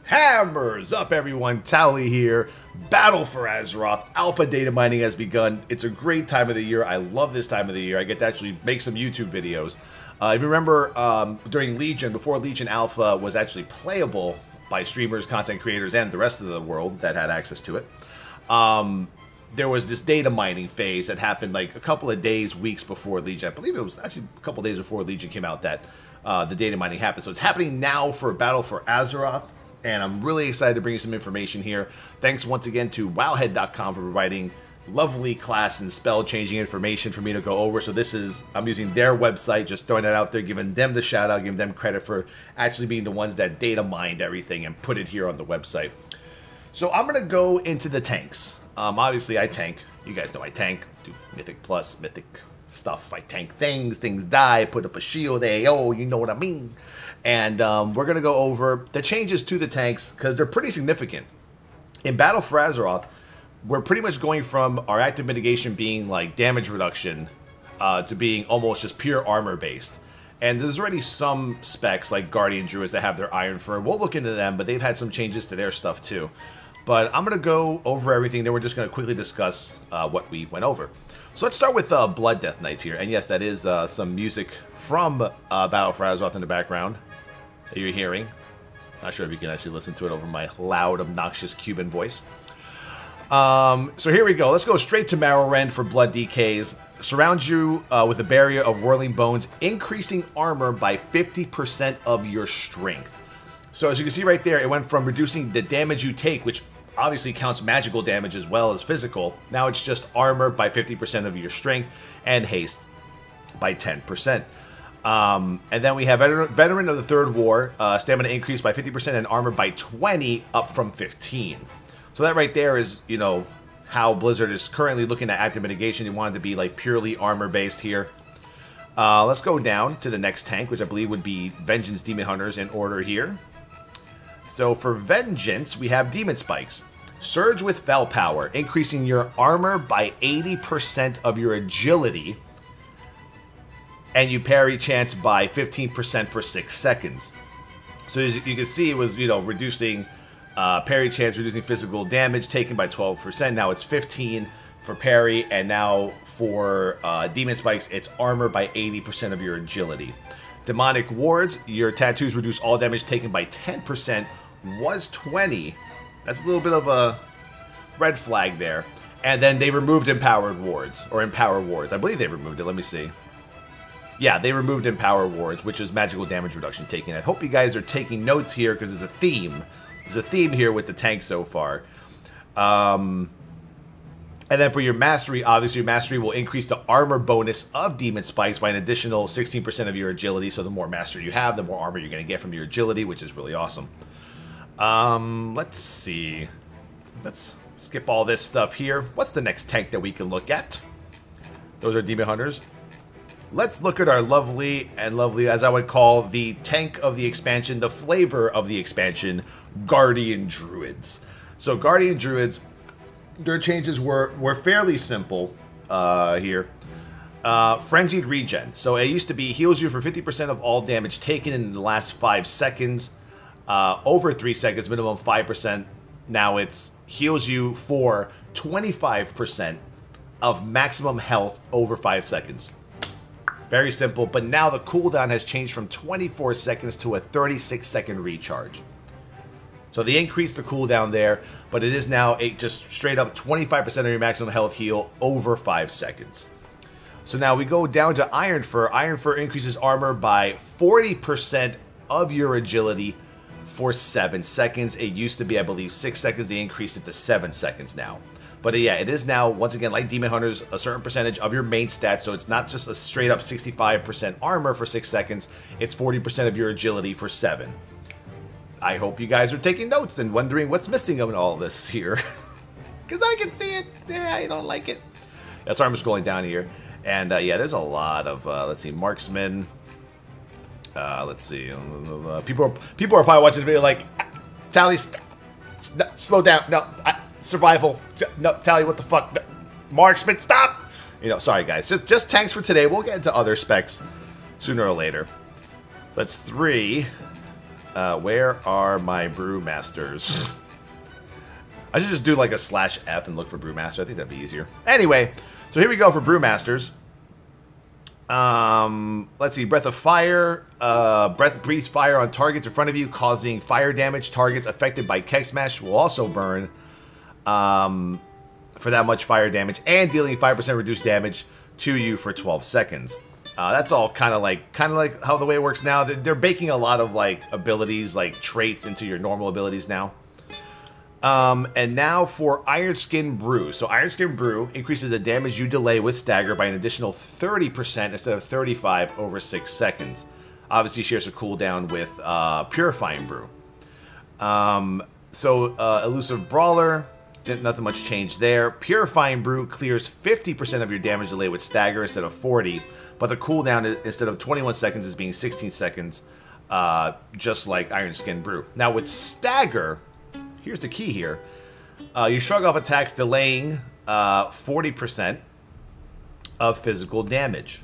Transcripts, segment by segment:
Hammers up, everyone. Towelliee here. Battle for Azeroth. Alpha data mining has begun. It's a great time of the year. I love this time of the year. I get to actually make some YouTube videos. If you remember, during Legion, before Legion Alpha was actually playable by streamers, content creators, and the rest of the world that had access to it, there was this data mining phase that happened like a couple of days, weeks before Legion. I believe it was actually a couple of days before Legion came out that the data mining happened. So it's happening now for Battle for Azeroth. And I'm really excited to bring you some information here. Thanks once again to wowhead.com for providing lovely class and spell changing information for me to go over. So this is, I'm using their website, just throwing it out there, giving them the shout out, giving them credit for actually being the ones that data mined everything and put it here on the website. So I'm going to go into the tanks. Obviously I tank. You guys know I tank. Do Mythic Plus, Mythic stuff. I tank things die, put up a shield, AO, you know what I mean. And we're going to go over the changes to the tanks because they're pretty significant. In Battle for Azeroth, we're pretty much going from our active mitigation being like damage reduction to being almost just pure armor based. And there's already some specs like Guardian Druids that have their Iron Fur. We'll look into them, but they've had some changes to their stuff too. But I'm going to go over everything, then we're just going to quickly discuss what we went over. So let's start with Blood Death Knights here. And yes, that is some music from Battle for Azeroth in the background that you're hearing. Not sure if you can actually listen to it over my loud, obnoxious Cuban voice. So here we go. Let's go straight to Marrowrend for Blood DKs. Surrounds you with a barrier of Whirling Bones, increasing armor by 50% of your strength. So as you can see right there, it went from reducing the damage you take, which obviously counts magical damage as well as physical. Now it's just armor by 50% of your strength and haste by 10%. And then we have Veteran of the Third War, stamina increased by 50% and armor by 20, up from 15. So that right there is, you know, how Blizzard is currently looking at active mitigation. They wanted to be like purely armor based here. Let's go down to the next tank, which I believe would be Vengeance Demon Hunters in order here. So for Vengeance, we have Demon Spikes. Surge with Fell Power, increasing your armor by 80% of your agility. And you parry chance by 15% for 6 seconds. So as you can see, it was, you know, reducing parry chance, reducing physical damage taken by 12%. Now it's 15 for parry, and now for Demon Spikes, it's armor by 80% of your agility. Demonic Wards, your tattoos reduce all damage taken by 10%, was 20. That's a little bit of a red flag there. And then they removed Empowered Wards, or Empower Wards. I believe they removed it. Let me see. Yeah, they removed Empower Wards, which is magical damage reduction taken. I hope you guys are taking notes here because there's a theme. There's a theme here with the tank so far. And then for your Mastery, obviously your Mastery will increase the armor bonus of Demon Spikes by an additional 16% of your agility. So the more Mastery you have, the more armor you're going to get from your agility, which is really awesome. Let's see. Let's skip all this stuff here. What's the next tank that we can look at? Those are Demon Hunters. Let's look at our lovely, as I would call, the tank of the expansion, the flavor of the expansion, Guardian Druids. So Guardian Druids, their changes were fairly simple here. Frenzied Regen. So it used to be heals you for 50% of all damage taken in the last 5 seconds. Over 3 seconds, minimum 5%. Now it's heals you for 25% of maximum health over 5 seconds. Very simple, but now the cooldown has changed from 24 seconds to a 36-second recharge. So they increased the cooldown there, but it is now just straight up 25% of your maximum health heal over 5 seconds. So now we go down to Iron Fur. Iron Fur increases armor by 40% of your agility for 7 seconds. It used to be, I believe, 6 seconds. They increased it to 7 seconds now. But yeah, it is now, once again, like Demon Hunters, a certain percentage of your main stats. So it's not just a straight up 65% armor for 6 seconds. It's 40% of your agility for 7. I hope you guys are taking notes and wondering what's missing in all this here. Because I can see it. Yeah, I don't like it. Yeah, sorry, I'm scrolling down here. And yeah, there's a lot of, let's see, Marksman. Let's see. People are probably watching the video like, Towelliee, slow down. No, survival. No, Towelliee, what the fuck? No. Marksman, stop! You know, sorry guys. Just tanks for today. We'll get into other specs sooner or later. So that's 3. Where are my Brewmasters? I should just do like a /F and look for Brewmaster. I think that'd be easier. Anyway, so here we go for Brewmasters. Let's see. Breath of Fire. Breath breathes fire on targets in front of you, causing fire damage. Targets affected by Keg Smash will also burn for that much fire damage, and dealing 5% reduced damage to you for 12 seconds. That's all kind of like how the way it works now. They're baking a lot of like abilities, like traits, into your normal abilities now. And now for Iron Skin Brew. So Iron Skin Brew increases the damage you delay with Stagger by an additional 30% instead of 35 over 6 seconds. Obviously shares a cooldown with Purifying Brew. Elusive Brawler, nothing much changed there. Purifying Brew clears 50% of your damage delay with Stagger instead of 40, but the cooldown instead of 21 seconds is being 16 seconds, just like Iron Skin Brew. Now with Stagger, here's the key here. You shrug off attacks delaying 40% of physical damage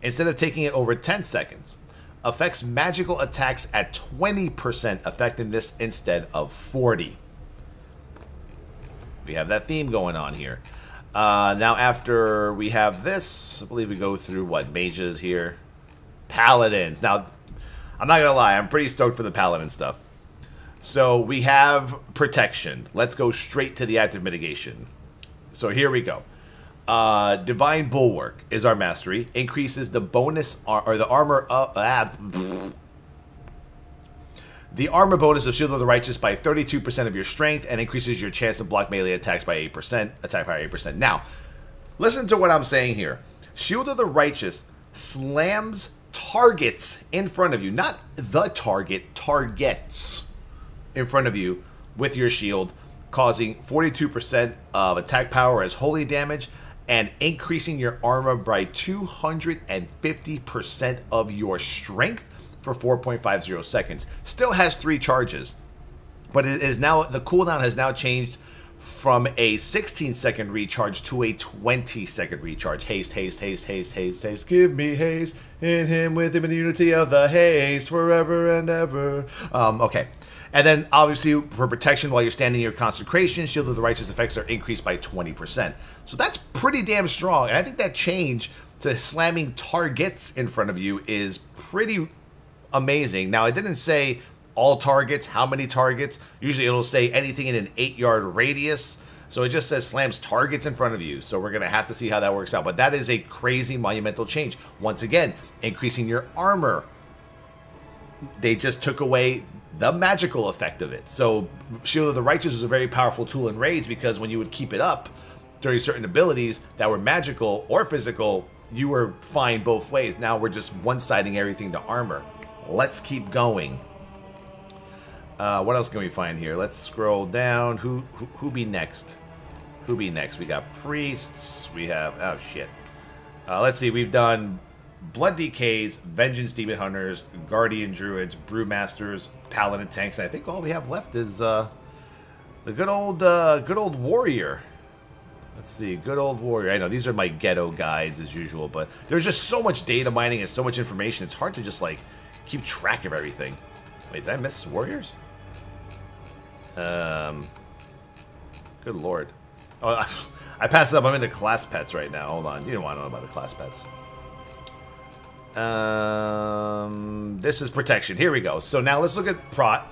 instead of taking it over 10 seconds. Affects magical attacks at 20% effectiveness instead of 40. We have that theme going on here. Now after we have this, I believe we go through what mages here. Paladins. Now, I'm not going to lie, I'm pretty stoked for the Paladin stuff. So we have protection. Let's go straight to the active mitigation. So here we go. Divine Bulwark is our mastery. Increases the bonus or the armor the armor bonus of Shield of the Righteous by 32% of your strength, and increases your chance to block melee attacks by 8%. Attack by 8%. Now, listen to what I'm saying here. Shield of the Righteous slams targets in front of you, not the target, targets in front of you with your shield, causing 42% of attack power as holy damage and increasing your armor by 250% of your strength for 4.50 seconds. Still has 3 charges, but it is now, the cooldown has now changed from a 16-second recharge to a 20-second recharge. Haste, haste, haste, haste, haste, haste. Give me haste in him with him in the unity of the haste forever and ever. Okay. And then, obviously, for protection while you're standing in your consecration, Shield of the Righteous effects are increased by 20%. So that's pretty damn strong. And I think that change to slamming targets in front of you is pretty amazing. Now, it didn't say all targets, how many targets. Usually it'll say anything in an 8-yard radius. So it just says slams targets in front of you. So we're going to have to see how that works out. But that is a crazy monumental change. Once again, increasing your armor. They just took away the magical effect of it. So Shield of the Righteous was a very powerful tool in raids, because when you would keep it up during certain abilities that were magical or physical, you were fine both ways. Now we're just one-siding everything to armor. Let's keep going. What else can we find here? Let's scroll down. Who be next? Who be next? We got priests. We have, oh shit. Let's see. We've done Blood Decays, Vengeance Demon Hunters, Guardian Druids, Brewmasters, Paladin Tanks. And I think all we have left is the good old Warrior. Let's see, good old Warrior. I know these are my ghetto guides as usual, but there's just so much data mining and so much information. It's hard to just like keep track of everything. Wait, did I miss Warriors? Good lord. Oh, I passed it up. I'm into class pets right now. Hold on. You don't want to know about the class pets. This is protection. Here we go. So now let's look at prot.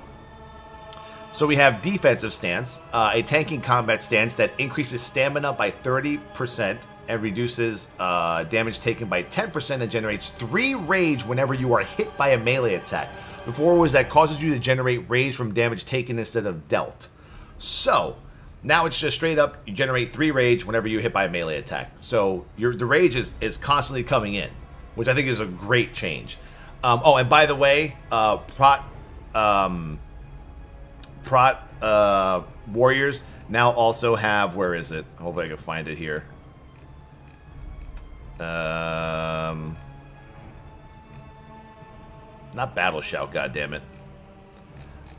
So we have defensive stance, a tanking combat stance that increases stamina by 30% and reduces damage taken by 10% and generates 3 rage whenever you are hit by a melee attack. Before it was that causes you to generate rage from damage taken instead of dealt. So now it's just straight up, you generate 3 rage whenever you hit by a melee attack. So the rage is constantly coming in, which I think is a great change. Oh, and by the way, prot warriors now also have, where is it? Hopefully I can find it here. Not battle shout, goddammit.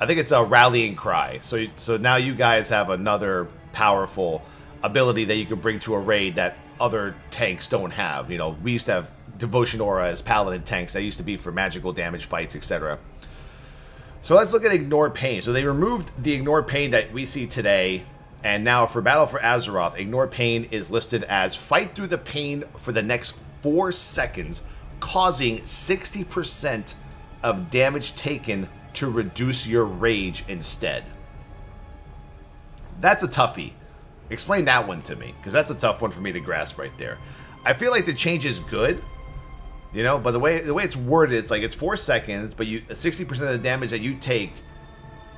I think it's a rallying cry. So now you guys have another powerful ability that you can bring to a raid that other tanks don't have. You know, we used to have Devotion Aura as Paladin tanks. That used to be for magical damage fights, etc. So let's look at Ignore Pain. So they removed the Ignore Pain that we see today. And now for Battle for Azeroth, Ignore Pain is listed as fight through the pain for the next 4 seconds, causing 60% of damage taken to reduce your rage instead. That's a toughie. Explain that one to me, because that's a tough one for me to grasp right there. I feel like the change is good, you know, but the way it's worded, it's like it's 4 seconds, but 60% of the damage that you take,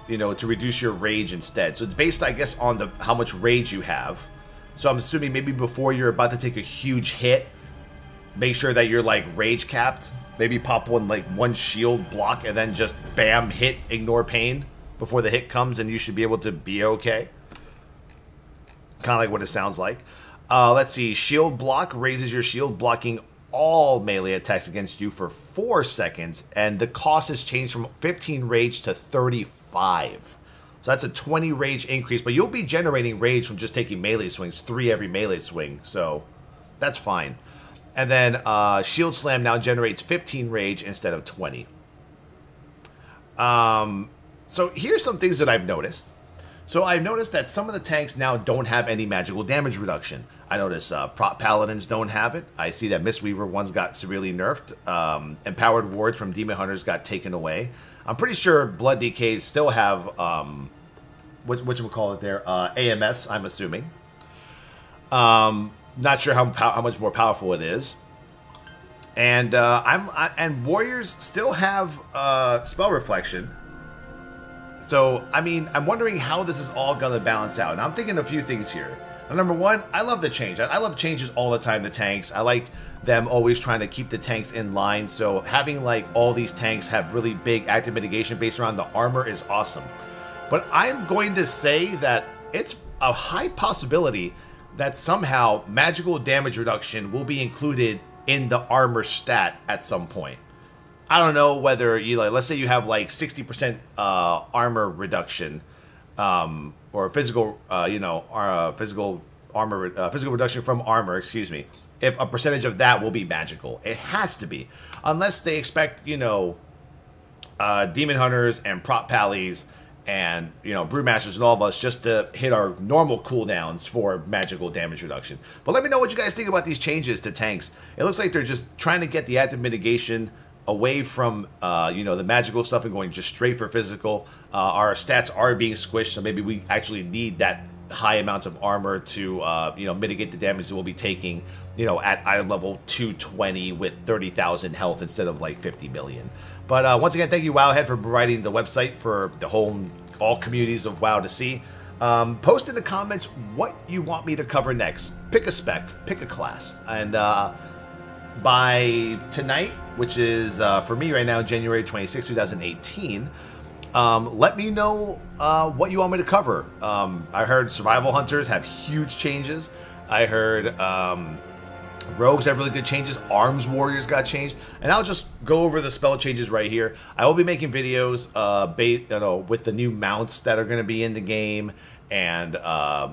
you know, to reduce your rage instead. So it's based, I guess, on how much rage you have. So I'm assuming maybe before you're about to take a huge hit, make sure that you're like rage capped. Maybe pop one shield block and then just bam, hit Ignore Pain before the hit comes, and you should be able to be okay. Kind of like what it sounds like. Let's see. Shield block raises your shield, blocking all melee attacks against you for 4 seconds, and the cost has changed from 15 rage to 35. So that's a 20 rage increase, but you'll be generating rage from just taking melee swings, 3 every melee swing, so that's fine. And then Shield Slam now generates 15 rage instead of 20. So here's some things that I've noticed. So I've noticed that some of the tanks now don't have any magical damage reduction. I notice Paladins don't have it. I see that Mistweaver ones got severely nerfed. Empowered wards from Demon Hunters got taken away. I'm pretty sure Blood DKs still have, whatchamacallit there, AMS, I'm assuming. Not sure how much more powerful it is. And and Warriors still have Spell Reflection. So, I mean, I'm wondering how this is all going to balance out. And I'm thinking a few things here. Now, number one, I love the change. I love changes all the time, the tanks. I like them always trying to keep the tanks in line. So having like all these tanks have really big active mitigation based around the armor is awesome. But I'm going to say that it's a high possibility that somehow magical damage reduction will be included in the armor stat at some point. I don't know whether you like, let's say you have like 60% armor reduction, or physical, physical reduction from armor. Excuse me. If a percentage of that will be magical, it has to be, unless they expect, you know, Demon Hunters and Prot Pallies and, you know, Brewmasters and all of us just to hit our normal cooldowns for magical damage reduction. But let me know what you guys think about these changes to tanks. It looks like they're just trying to get the active mitigation away from, you know, the magical stuff and going just straight for physical. Our stats are being squished, so maybe we actually need that high amounts of armor to, you know, mitigate the damage that we'll be taking, you know, at item level 220 with 30,000 health instead of like 50 million. But once again, thank you, Wowhead, for providing the website for the all communities of WoW to see. Post in the comments what you want me to cover next. Pick a spec, pick a class, and by tonight, which is for me right now, January 26, 2018, let me know what you want me to cover. I heard Survival Hunters have huge changes. I heard Rogues have really good changes. Arms Warriors got changed. And I'll just go over the spell changes right here. I will be making videos with the new mounts that are going to be in the game. And,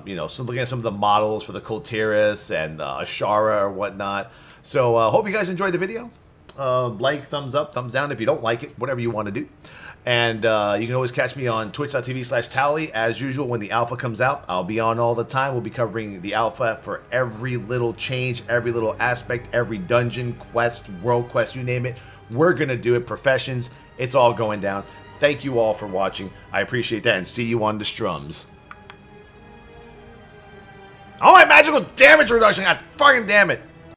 you know, looking at some of the models for the Kultiris and Ashara or whatnot. So, hope you guys enjoyed the video. Like, thumbs up, thumbs down if you don't like it, whatever you want to do. And you can always catch me on twitch.tv/Towelliee. As usual, when the alpha comes out, I'll be on all the time. We'll be covering the alpha for every little change, every little aspect, every dungeon, quest, world quest, you name it. We're going to do it. Professions, it's all going down. Thank you all for watching. I appreciate that, and see you on the strums. Oh, my magical damage reduction! God fucking damn it!